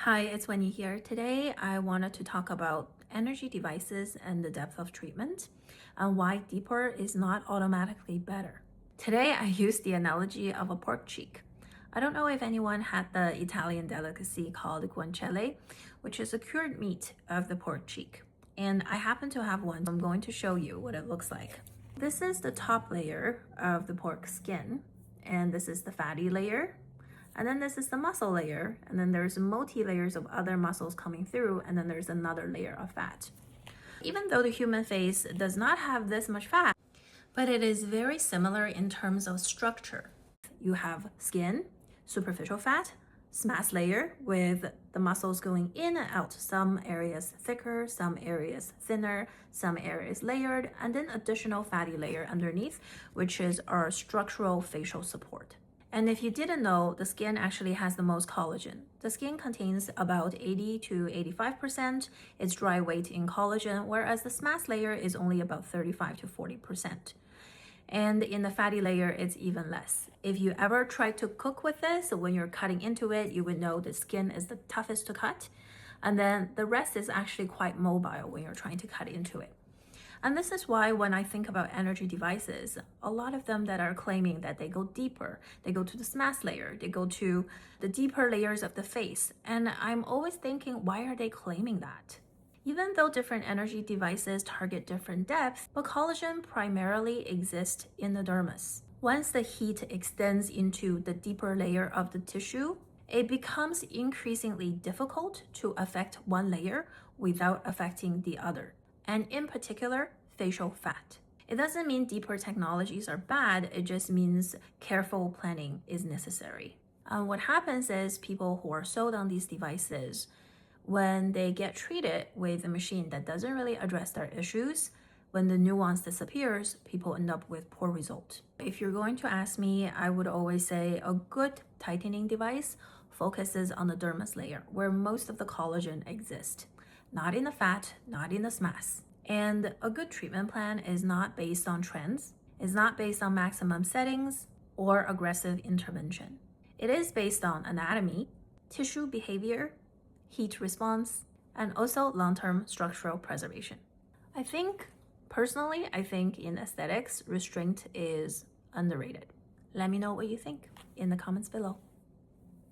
Hi, it's Wendy here. Today, I wanted to talk about energy devices and the depth of treatment and why deeper is not automatically better. Today, I use the analogy of a pork cheek. I don't know if anyone had the Italian delicacy called guanciale, which is a cured meat of the pork cheek. And I happen to have one, so I'm going to show you what it looks like. This is the top layer of the pork skin, and this is the fatty layer. And then this is the muscle layer, and then there's multi-layers of other muscles coming through, and then there's another layer of fat. Even though the human face does not have this much fat, but it is very similar in terms of structure. You have skin, superficial fat, mass layer with the muscles going in and out, some areas thicker, some areas thinner, some areas layered, and then additional fatty layer underneath, which is our structural facial support. And if you didn't know, the skin actually has the most collagen. The skin contains about 80 to 85% its dry weight in collagen, whereas the mass layer is only about 35 to 40%. And in the fatty layer, it's even less. If you ever try to cook with this, when you're cutting into it, you would know the skin is the toughest to cut. And then the rest is actually quite mobile when you're trying to cut into it. And this is why when I think about energy devices, a lot of them that are claiming that they go deeper, they go to the mass layer, they go to the deeper layers of the face. And I'm always thinking, why are they claiming that? Even though different energy devices target different depths, but collagen primarily exists in the dermis. Once the heat extends into the deeper layer of the tissue, it becomes increasingly difficult to affect one layer without affecting the other, and in particular, facial fat. It doesn't mean deeper technologies are bad, it just means careful planning is necessary. What happens is people who are sold on these devices, when they get treated with a machine that doesn't really address their issues, when the nuance disappears, people end up with poor results. If you're going to ask me, I would always say a good tightening device focuses on the dermis layer, where most of the collagen exists, not in the fat, not in the mass. And a good treatment plan is not based on trends, is not based on maximum settings or aggressive intervention. It is based on anatomy, tissue behavior, heat response, and also long-term structural preservation. Personally, I think in aesthetics, restraint is underrated. Let me know what you think in the comments below.